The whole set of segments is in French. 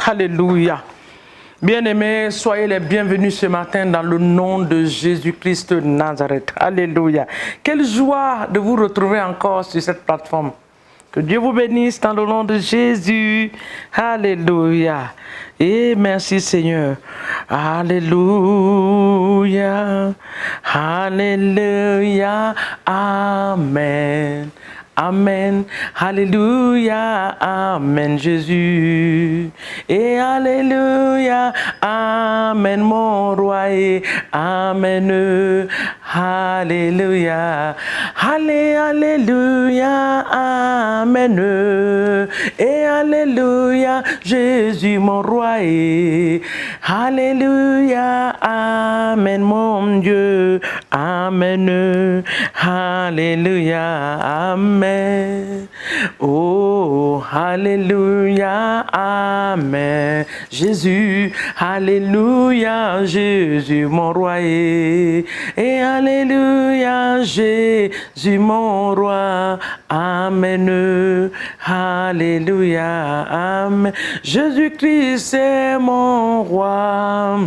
Alléluia. Bien-aimés, soyez les bienvenus ce matin dans le nom de Jésus-Christ de Nazareth. Alléluia. Quelle joie de vous retrouver encore sur cette plateforme. Que Dieu vous bénisse dans le nom de Jésus. Alléluia. Et merci Seigneur. Alléluia. Alléluia. Amen. Amen, alléluia, amen Jésus, et alléluia, amen mon roi, et amen, alléluia, alléluia, amen, et alléluia, Jésus mon roi, et alléluia, amen mon Dieu, amen, alléluia, amen. Oh, alléluia, amen. Jésus, alléluia, Jésus mon roi. Et alléluia, Jésus mon roi. Amen. Alléluia, amen. Jésus-Christ est mon roi.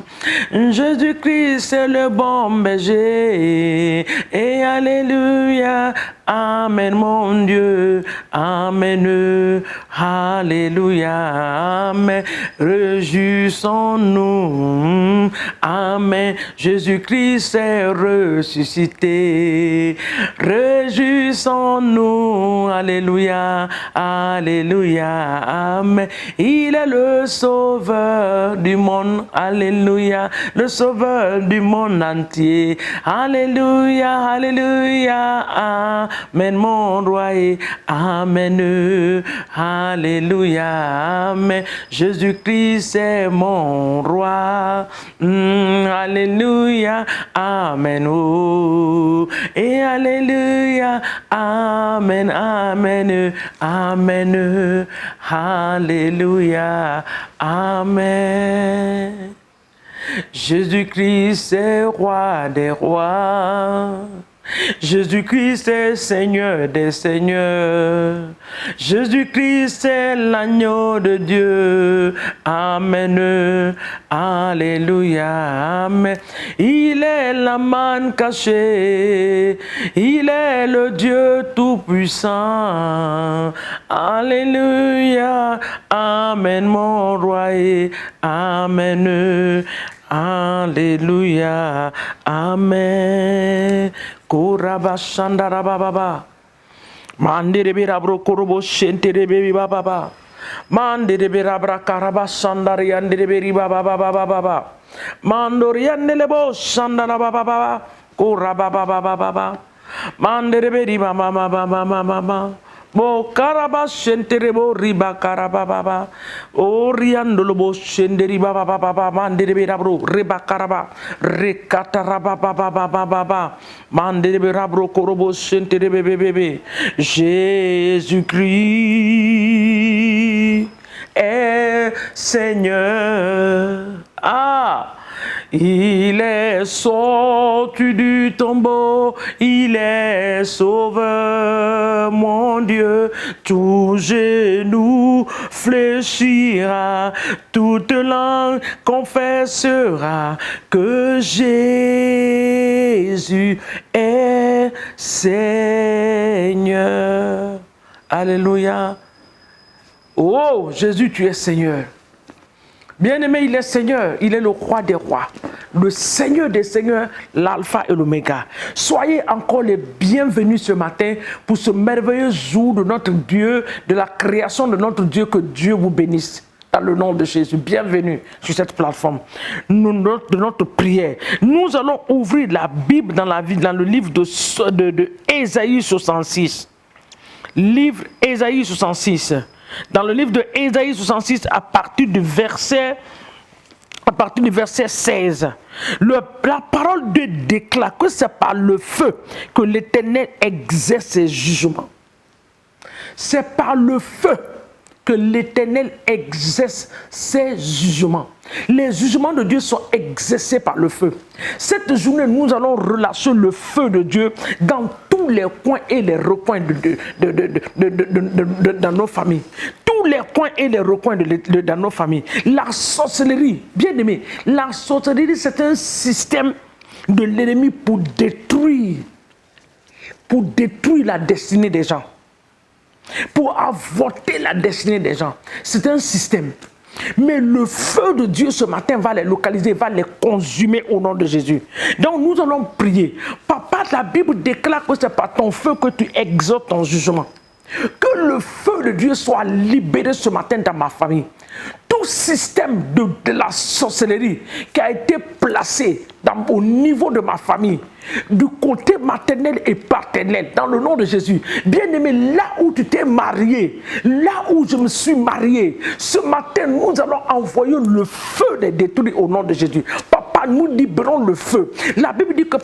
Jésus-Christ est le bon berger. Et alléluia, amen mon Dieu, amen, alléluia, amen, réjouissons-nous, amen, Jésus-Christ est ressuscité, réjouissons-nous, alléluia, alléluia, amen, il est le sauveur du monde, alléluia, le sauveur du monde entier, alléluia, alléluia, amen mon roi, amen, alléluia, amen, Jésus-Christ est mon roi, alléluia, amen, oh, et alléluia, amen, amen, amen, alléluia, amen. Jésus-Christ est roi des rois. Jésus-Christ est Seigneur des seigneurs. Jésus-Christ est l'agneau de Dieu. Amen. Alléluia. Amen. Il est la manne cachée. Il est le Dieu tout-puissant. Alléluia. Amen, mon roi. Amen. Alléluia. Amen. Koraba shandara baba. Mandere birabro korobo shentere bebi baba. Mandere birabra karaba shandari andere beri baba baba baba. Mandori andele bo shandara baba baba. Koraba baba baba. Mandere beri baba baba baba. Bo karaba shentere bo riba karaba baba. O riandolo bo shenderi baba baba mandere birabro riba karaba rekatara baba baba baba mandere birabro korobo shentere bebe. Jésus-Christ est Seigneur. Ah, il est sorti du tombeau, il est sauveur, mon Dieu. Tout genou fléchira, toute langue confessera que Jésus est Seigneur. Alléluia. Oh, Jésus, tu es Seigneur. Bien-aimé, il est Seigneur, il est le roi des rois, le Seigneur des seigneurs, l'alpha et l'oméga. Soyez encore les bienvenus ce matin pour ce merveilleux jour de notre Dieu, de la création de notre Dieu. Que Dieu vous bénisse. Dans le nom de Jésus, bienvenue sur cette plateforme. De notre prière, nous allons ouvrir la Bible dans le livre de Ésaïe 66. Livre Ésaïe 66. Dans le livre de Ésaïe 66, à partir du verset 16, la parole de Dieu déclare que c'est par le feu que l'Éternel exerce ses jugements. C'est par le feu que l'Éternel exerce ses jugements. Les jugements de Dieu sont exercés par le feu. Cette journée, nous allons relâcher le feu de Dieu dans tous les coins et les recoins dans nos familles. Tous tous les coins et les recoins dans nos familles. La sorcellerie, bien aimé, la sorcellerie, c'est un système de l'ennemi pour détruire la destinée des gens, pour avorter la destinée des gens. C'est un système. Mais le feu de Dieu ce matin va les localiser, va les consumer au nom de Jésus. Donc nous allons prier. Papa, la Bible déclare que c'est par ton feu que tu exauces ton jugement. Que le feu de Dieu soit libéré ce matin dans ma famille. Tout système de la sorcellerie qui a été placé au niveau de ma famille, du côté maternel et paternel, dans le nom de Jésus. Bien-aimé, là où tu t'es marié, là où je me suis marié, ce matin, nous allons envoyer le feu des détruits au nom de Jésus. Papa, nous libérons le feu. La Bible dit que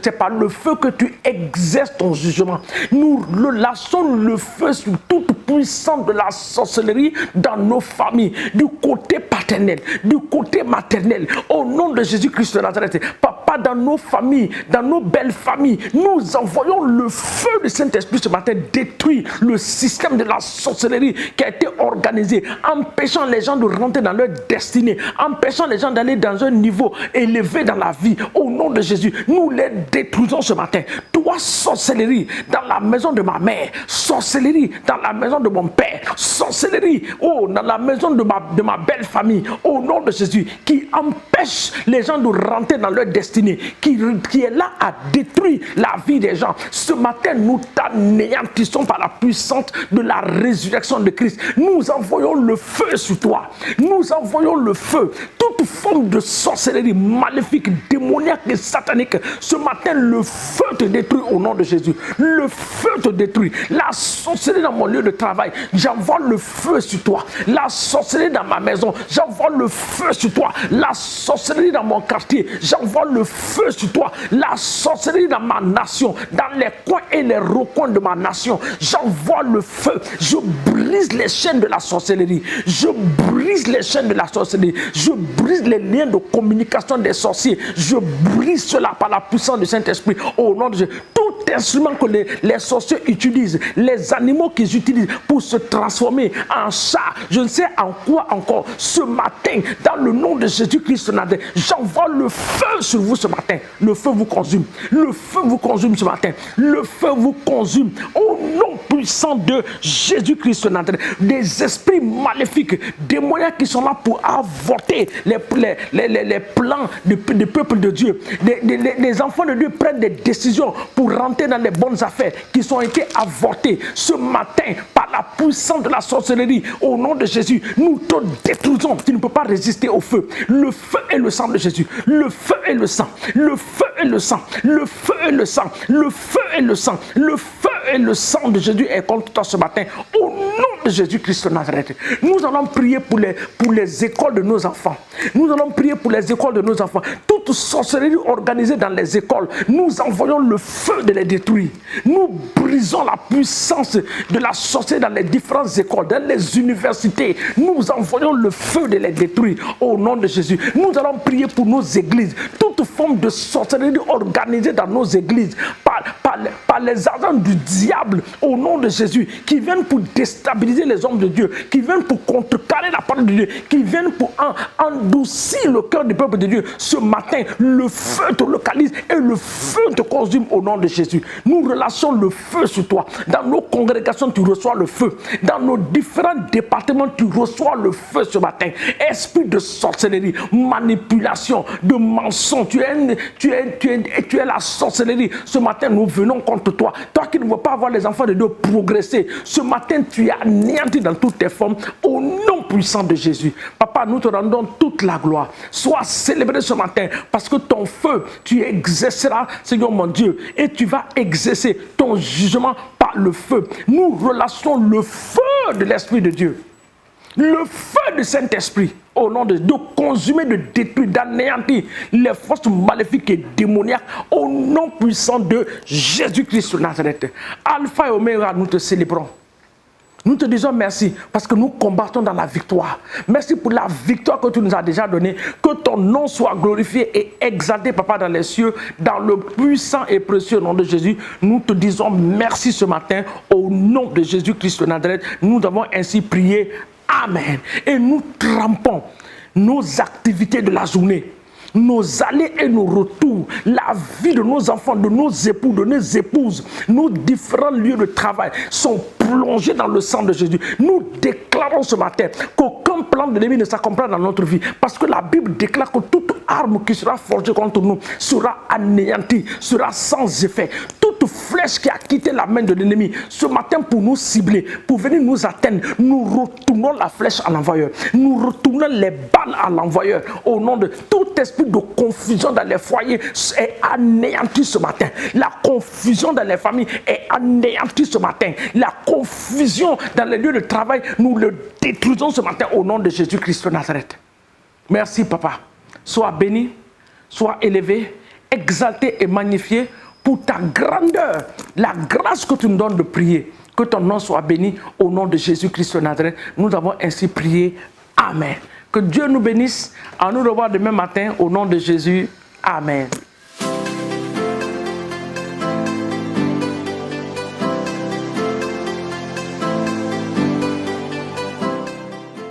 c'est par le feu que tu exerces ton jugement. Nous lâchons le feu sur toute puissance de la sorcellerie dans nos familles, du côté paternel, du côté maternel, au nom de Jésus-Christ de Nazareth. Papa, dans nos familles, dans nos belles familles, nous envoyons le feu du Saint-Esprit ce matin détruire le système de la sorcellerie qui a été organisé, empêchant les gens de rentrer dans leur destinée, empêchant les gens d'aller dans un niveau élevé dans la vie. Au nom de Jésus, nous les détruisons ce matin. Toi, sorcellerie dans la maison de ma mère, sorcellerie dans la maison de mon père, sorcellerie dans la maison de ma belle famille, au nom de Jésus, qui empêche les gens de rentrer dans leur destinée, qui est là à détruire la vie des gens. Ce matin, nous t'anéantissons par la puissance de la résurrection de Christ. Nous envoyons le feu sur toi. Nous envoyons le feu. Toute forme de sorcellerie maléfique, démoniaque et satanique, ce matin, le feu te détruit au nom de Jésus. Le feu te détruit. La sorcellerie dans mon lieu de travail, j'envoie le feu sur toi. La sorcellerie dans ma maison, j'envoie le feu sur toi. La sorcellerie dans mon quartier, j'envoie le feu sur toi. La sorcellerie dans ma nation, dans les coins et les recoins de ma nation, j'envoie le feu. Je brise les chaînes de la sorcellerie. Je brise les chaînes de la sorcellerie. Je brise les liens de communication des sorciers. Je brise cela par la puissance du Saint-Esprit. Au nom de Jésus. Tout instrument que les sorciers utilisent, les animaux qu'ils utilisent pour se transformer en chat, je ne sais en quoi encore, ce matin, dans le nom de Jésus-Christ, j'envoie le feu sur vous ce matin. Le feu vous consume. Le feu vous consume ce matin. Le feu vous consume. Au nom puissant de Jésus-Christ, des esprits maléfiques, démoniaques qui sont là pour avorter les plans du peuple de Dieu. Les enfants de Dieu prennent des décisions pour rentrer dans les bonnes affaires qui ont été avortées. Ce matin, par la puissance de la sorcellerie, au nom de Jésus, nous te détruisons. Tu ne peux pas résister au feu. Le feu et le sang de Jésus. Le feu et le sang. Le feu et le sang. Le feu et le sang. Le feu et le sang. Le feu et le sang de Jésus est contre toi ce matin. Au nom de Jésus-Christ de Nazareth. Nous allons prier pour les écoles de nos enfants. Nous allons prier pour les écoles de nos enfants. Toute sorcellerie organisée dans les écoles, nous envoyons le feu de les détruire. Nous brisons la puissance de la sorcellerie dans les différentes écoles, dans les universités. Nous envoyons le feu de les détruire au nom de Jésus. Nous allons prier pour nos églises. Toute forme de sorcellerie organisée dans nos églises par les agents du diable au nom de Jésus, qui viennent pour déstabiliser les hommes de Dieu, qui viennent pour contrecarrer la parole de Dieu, qui viennent pour endoucir le cœur du peuple de Dieu. Ce matin, le feu te localise et le feu te consume au nom de Jésus. Nous relâchons le feu sur toi. Dans nos congrégations, tu reçois le feu. Dans nos différents départements, tu reçois le feu ce matin. Esprit de sorcellerie, manipulation, de mensonge, tu es la sorcellerie. Ce matin, nous venons contre toi. Toi qui ne veux pas voir les enfants de Dieu progresser, ce matin, tu es anéanti dans toutes tes formes au nom puissant de Jésus. Papa, nous te rendons toute la gloire. Sois célébré ce matin parce que ton feu, tu exerceras, Seigneur mon Dieu, et tu vas exercer ton jugement par le feu. Nous relâchons le feu de l'Esprit de Dieu. Le feu du Saint-Esprit, au nom de consumer, de détruire, d'anéantir les forces maléfiques et démoniaques, au nom puissant de Jésus-Christ de Nazareth. Alpha et Oméga, nous te célébrons. Nous te disons merci parce que nous combattons dans la victoire. Merci pour la victoire que tu nous as déjà donnée. Que ton nom soit glorifié et exalté, Papa, dans les cieux, dans le puissant et précieux nom de Jésus. Nous te disons merci ce matin au nom de Jésus-Christ de Nazareth. Nous avons ainsi prié. Amen. Et nous trempons nos activités de la journée, nos allées et nos retours, la vie de nos enfants, de nos époux, de nos épouses, nos différents lieux de travail sont plongés dans le sang de Jésus. Nous déclarons ce matin qu'aucun plan de l'ennemi ne s'accomplira dans notre vie, parce que la Bible déclare que toute arme qui sera forgée contre nous sera anéantie, sera sans effet. Toute flèche qui a quitté la main de l'ennemi ce matin pour nous cibler, pour venir nous atteindre, nous retournons la flèche à l'envoyeur, nous retournons les balles à l'envoyeur. Au nom de tout esprit de confusion dans les foyers est anéanti ce matin. La confusion dans les familles est anéantie ce matin. La confusion dans les lieux de travail, nous le détruisons ce matin au nom de Jésus-Christ de Nazareth. Merci, Papa. Sois béni, sois élevé, exalté et magnifié pour ta grandeur, la grâce que tu nous donnes de prier. Que ton nom soit béni au nom de Jésus-Christ de Nazareth. Nous avons ainsi prié. Amen. Que Dieu nous bénisse. À nous revoir demain matin au nom de Jésus. Amen.